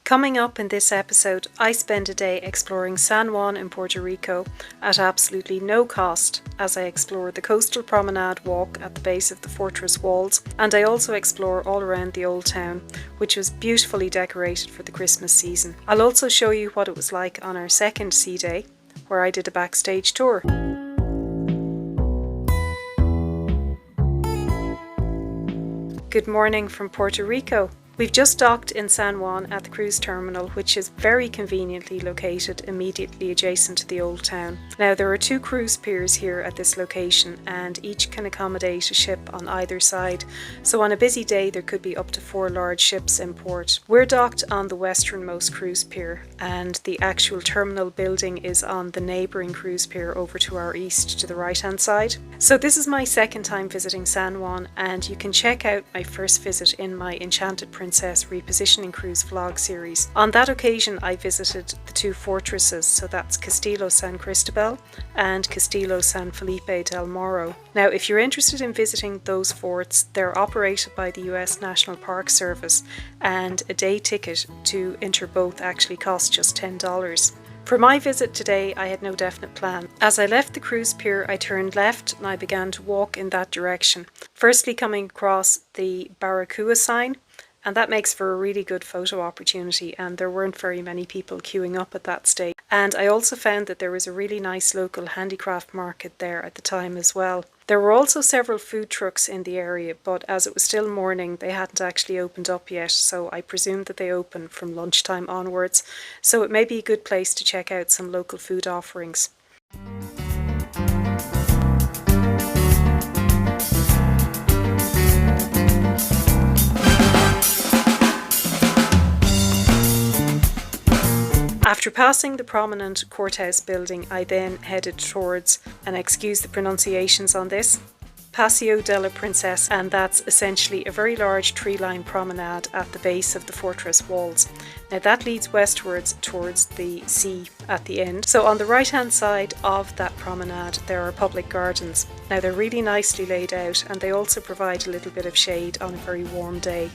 Coming up in this episode, I spend a day exploring San Juan in Puerto Rico at absolutely no cost as I explore the coastal promenade walk at the base of the fortress walls, and I also explore all around the old town, which was beautifully decorated for the Christmas season. I'll also show you what it was like on our second sea day, where I did a backstage tour. Good morning from Puerto Rico. We've just docked in San Juan at the cruise terminal, which is very conveniently located immediately adjacent to the old town. Now, there are 2 cruise piers here at this location, and each can accommodate a ship on either side. So on a busy day, there could be up to 4 large ships in port. We're docked on the westernmost cruise pier, and the actual terminal building is on the neighbouring cruise pier over to our east to the right-hand side. So this is my second time visiting San Juan, and you can check out my first visit in my Enchanted Princesa repositioning cruise vlog series. On that occasion, I visited the 2 fortresses, so that's Castillo San Cristobal and Castillo San Felipe del Morro. Now, if you're interested in visiting those forts, they're operated by the US National Park Service, and a day ticket to enter both actually costs just $10. For my visit today, I had no definite plan. As I left the cruise pier, I turned left and I began to walk in that direction. Firstly, coming across the Barracuda sign, and that makes for a really good photo opportunity, and there weren't very many people queuing up at that stage. And I also found that there was a really nice local handicraft market there at the time as well. There were also several food trucks in the area, but as it was still morning, they hadn't actually opened up yet, so I presume that they open from lunchtime onwards. So it may be a good place to check out some local food offerings. After passing the prominent courthouse building, I then headed towards, and excuse the pronunciations on this, Paseo de la Princesa, and that's essentially a very large tree-lined promenade at the base of the fortress walls. Now that leads westwards towards the sea at the end. So on the right-hand side of that promenade there are public gardens. Now they're really nicely laid out, and they also provide a little bit of shade on a very warm day.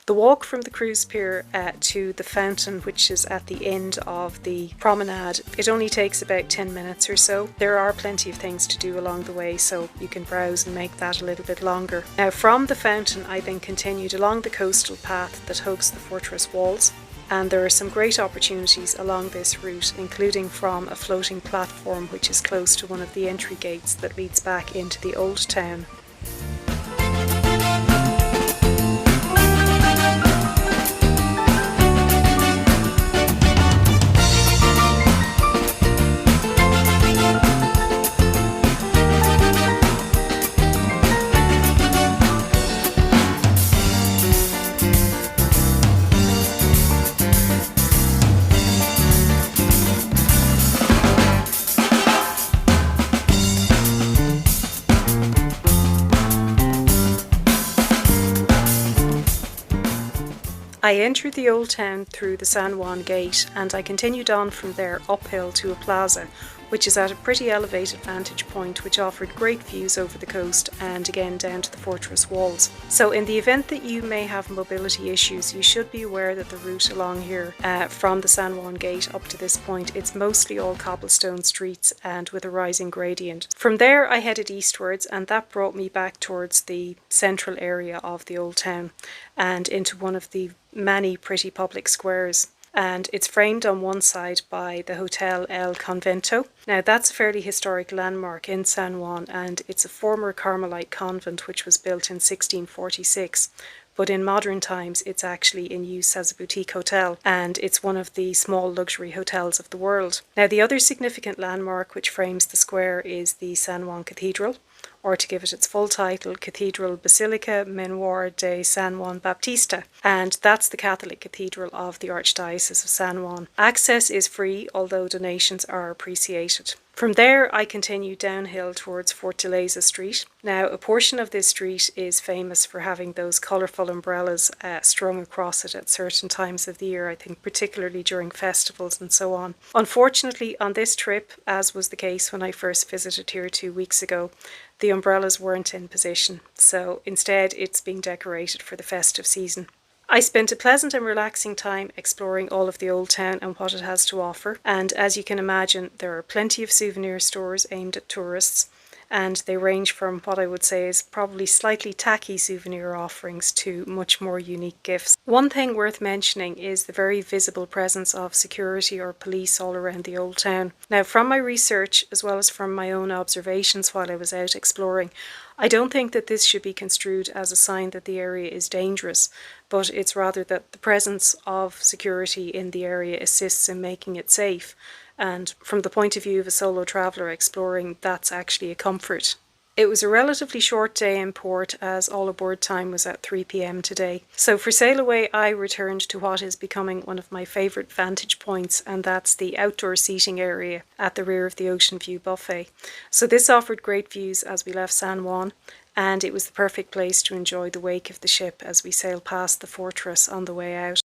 The walk from the cruise pier to the fountain, which is at the end of the promenade, it only takes about 10 minutes or so. There are plenty of things to do along the way, so you can browse and make that a little bit longer. Now from the fountain I then continued along the coastal path that hugs the fortress walls, and there are some great opportunities along this route, including from a floating platform which is close to one of the entry gates that leads back into the old town. I entered the old town through the San Juan gate, and I continued on from there uphill to a plaza, which is at a pretty elevated vantage point which offered great views over the coast and again down to the fortress walls. So in the event that you may have mobility issues, you should be aware that the route along here from the San Juan gate up to this point, it's mostly all cobblestone streets and with a rising gradient. From there I headed eastwards, and that brought me back towards the central area of the old town and into one of the many pretty public squares. And it's framed on one side by the Hotel El Convento. Now that's a fairly historic landmark in San Juan, and it's a former Carmelite convent which was built in 1646. But in modern times it's actually in use as a boutique hotel, and it's one of the small luxury hotels of the world. Now the other significant landmark which frames the square is the San Juan Cathedral, or to give it its full title, Cathedral Basilica Menor de San Juan Baptista, and that's the Catholic Cathedral of the Archdiocese of San Juan. Access is free, although donations are appreciated. From there, I continue downhill towards Fortaleza Street. Now, a portion of this street is famous for having those colourful umbrellas strung across it at certain times of the year, I think particularly during festivals and so on. Unfortunately, on this trip, as was the case when I first visited here 2 weeks ago, the umbrellas weren't in position, so instead it's being decorated for the festive season. I spent a pleasant and relaxing time exploring all of the old town and what it has to offer, and as you can imagine, there are plenty of souvenir stores aimed at tourists, and they range from what I would say is probably slightly tacky souvenir offerings to much more unique gifts. One thing worth mentioning is the very visible presence of security or police all around the old town. Now, from my research, as well as from my own observations while I was out exploring, I don't think that this should be construed as a sign that the area is dangerous, but it's rather that the presence of security in the area assists in making it safe. And from the point of view of a solo traveller exploring, that's actually a comfort. It was a relatively short day in port as all aboard time was at 3 p.m. today. So for sail away, I returned to what is becoming one of my favourite vantage points, and that's the outdoor seating area at the rear of the Ocean View Buffet. So this offered great views as we left San Juan, and it was the perfect place to enjoy the wake of the ship as we sailed past the fortress on the way out.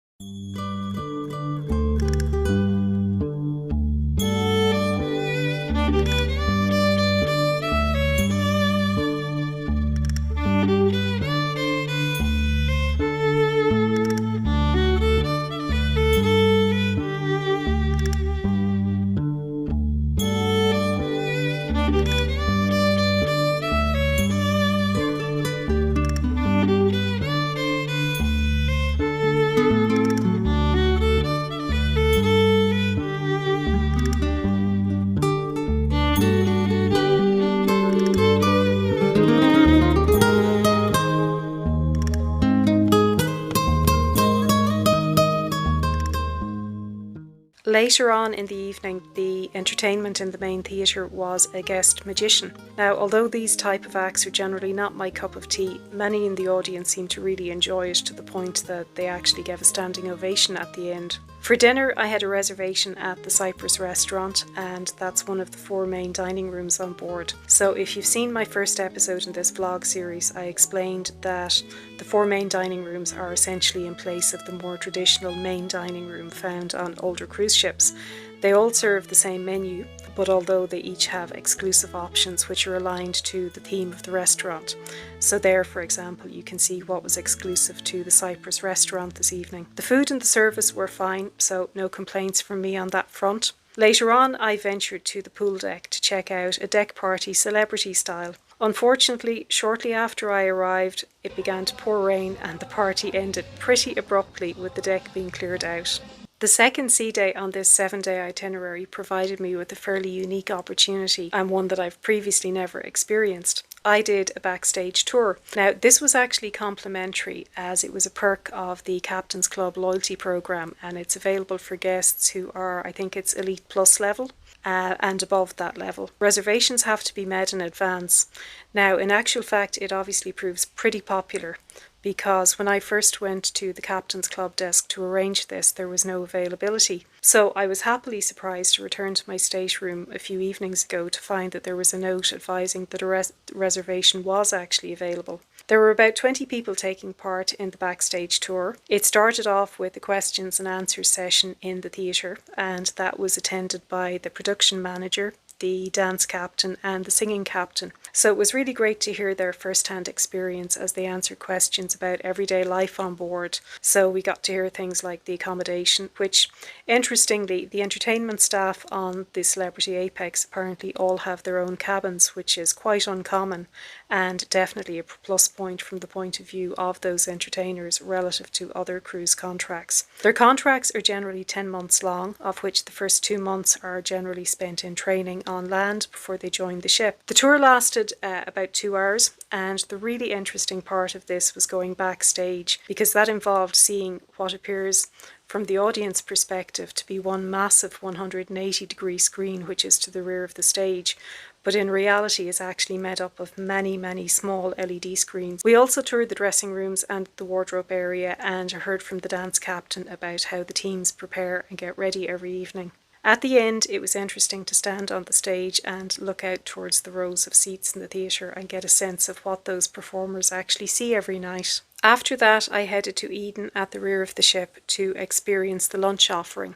Later on in the evening, the entertainment in the main theatre was a guest magician. Now, although these type of acts are generally not my cup of tea, many in the audience seemed to really enjoy it to the point that they actually gave a standing ovation at the end. For dinner, I had a reservation at the Cyprus restaurant, and that's one of the 4 main dining rooms on board. So if you've seen my first episode in this vlog series, I explained that the 4 main dining rooms are essentially in place of the more traditional main dining room found on older cruise ships. They all serve the same menu, but although they each have exclusive options which are aligned to the theme of the restaurant. So there, for example, you can see what was exclusive to the Cyprus restaurant this evening. The food and the service were fine, so no complaints from me on that front. Later on, I ventured to the pool deck to check out a deck party celebrity style. Unfortunately, shortly after I arrived, it began to pour rain and the party ended pretty abruptly with the deck being cleared out. The second sea day on this 7-day itinerary provided me with a fairly unique opportunity and one that I've previously never experienced. I did a backstage tour. Now, this was actually complimentary as it was a perk of the Captain's Club loyalty program, and it's available for guests who are, I think it's Elite Plus level. And above that level. Reservations have to be made in advance. Now, in actual fact, it obviously proves pretty popular because when I first went to the Captain's Club desk to arrange this, there was no availability. So I was happily surprised to return to my stateroom a few evenings ago to find that there was a note advising that a reservation was actually available. There were about 20 people taking part in the backstage tour. It started off with a questions and answers session in the theatre, and that was attended by the production manager, the dance captain and the singing captain. So it was really great to hear their first-hand experience as they answered questions about everyday life on board. So we got to hear things like the accommodation, which interestingly, the entertainment staff on the Celebrity Apex apparently all have their own cabins, which is quite uncommon and definitely a plus point from the point of view of those entertainers relative to other cruise contracts. Their contracts are generally 10 months long, of which the first 2 months are generally spent in training on land before they join the ship. The tour lasted about 2 hours, and the really interesting part of this was going backstage because that involved seeing what appears from the audience perspective to be one massive 180-degree screen which is to the rear of the stage. but in reality is actually made up of many, many small LED screens. We also toured the dressing rooms and the wardrobe area and heard from the dance captain about how the teams prepare and get ready every evening. At the end, it was interesting to stand on the stage and look out towards the rows of seats in the theatre and get a sense of what those performers actually see every night. After that, I headed to Eden at the rear of the ship to experience the lunch offering.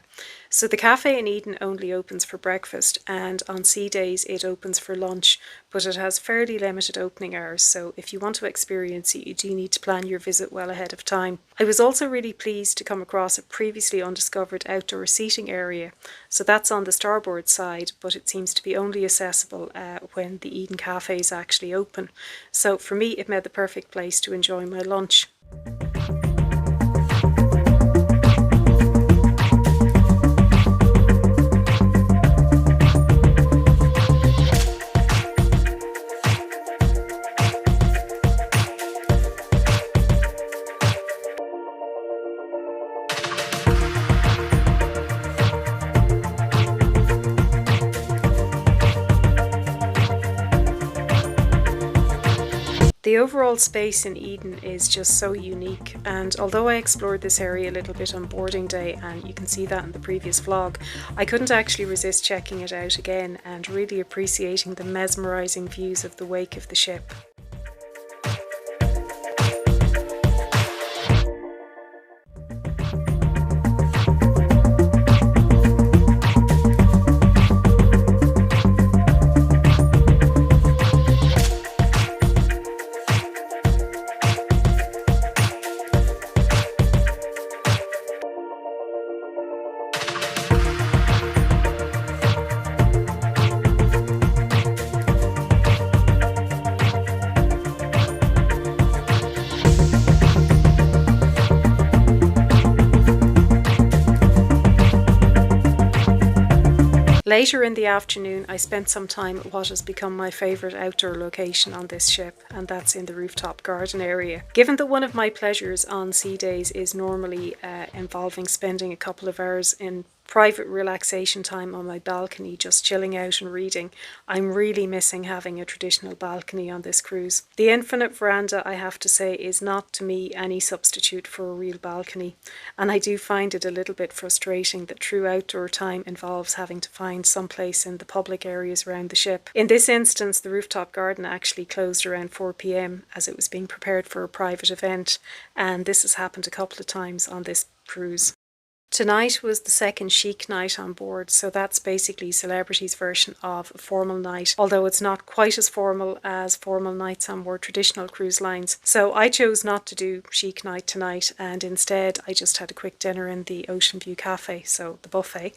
So the cafe in Eden only opens for breakfast, and on sea days it opens for lunch, but it has fairly limited opening hours, so if you want to experience it, you do need to plan your visit well ahead of time. I was also really pleased to come across a previously undiscovered outdoor seating area. So that's on the starboard side, but it seems to be only accessible when the Eden Cafe is actually open. So for me, it made the perfect place to enjoy my lunch. The overall space in Eden is just so unique, and although I explored this area a little bit on boarding day, and you can see that in the previous vlog, I couldn't actually resist checking it out again and really appreciating the mesmerising views of the wake of the ship. Later in the afternoon, I spent some time at what has become my favourite outdoor location on this ship, and that's in the rooftop garden area. Given that one of my pleasures on sea days is normally involving spending a couple of hours in private relaxation time on my balcony, just chilling out and reading, I'm really missing having a traditional balcony on this cruise. The infinite veranda, I have to say, is not to me any substitute for a real balcony, and I do find it a little bit frustrating that true outdoor time involves having to find some place in the public areas around the ship. In this instance, the rooftop garden actually closed around 4 p.m. as it was being prepared for a private event, and this has happened a couple of times on this cruise. Tonight was the second chic night on board, so that's basically celebrities' version of a formal night, although it's not quite as formal as formal nights on more traditional cruise lines. So I chose not to do chic night tonight, and instead I just had a quick dinner in the Ocean View Cafe, so the buffet.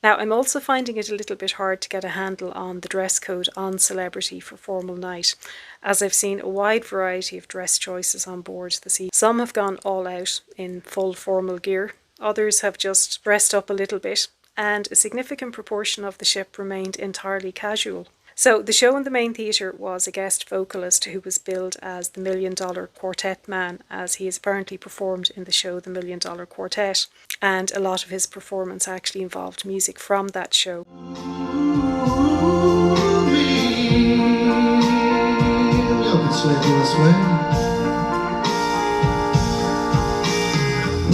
Now, I'm also finding it a little bit hard to get a handle on the dress code on Celebrity for formal night, as I've seen a wide variety of dress choices on board this evening. Some have gone all out in full formal gear, others have just dressed up a little bit, and a significant proportion of the ship remained entirely casual. So the show in the main theatre was a guest vocalist who was billed as the $1 Million Quartet Man, as he has apparently performed in the show The $1 Million Quartet, and a lot of his performance actually involved music from that show.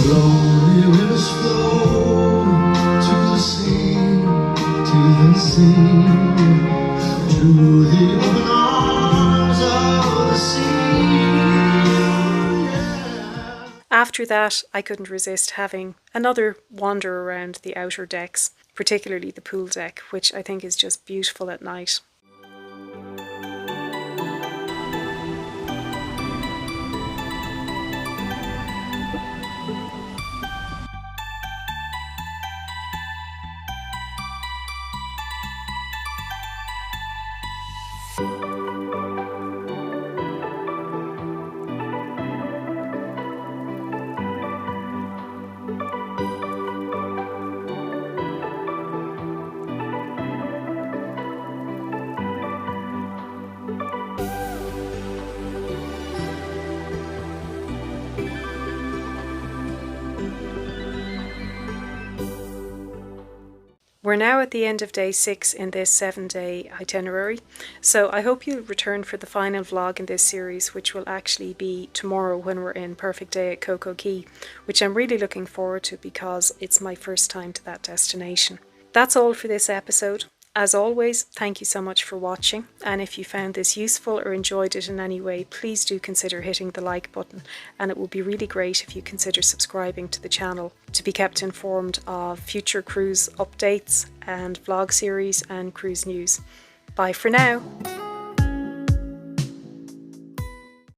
Lonely rivers flow to the sea, to the sea, to the open arms of the sea. Yeah. After that, I couldn't resist having another wander around the outer decks, particularly the pool deck, which I think is just beautiful at night. We're now at the end of day 6 in this 7-day itinerary, so I hope you'll return for the final vlog in this series, which will actually be tomorrow when we're in Perfect Day at Coco Quay, which I'm really looking forward to because it's my first time to that destination. That's all for this episode. As always, thank you so much for watching, and if you found this useful or enjoyed it in any way, please do consider hitting the like button, and it would be really great if you consider subscribing to the channel to be kept informed of future cruise updates and vlog series and cruise news. Bye for now!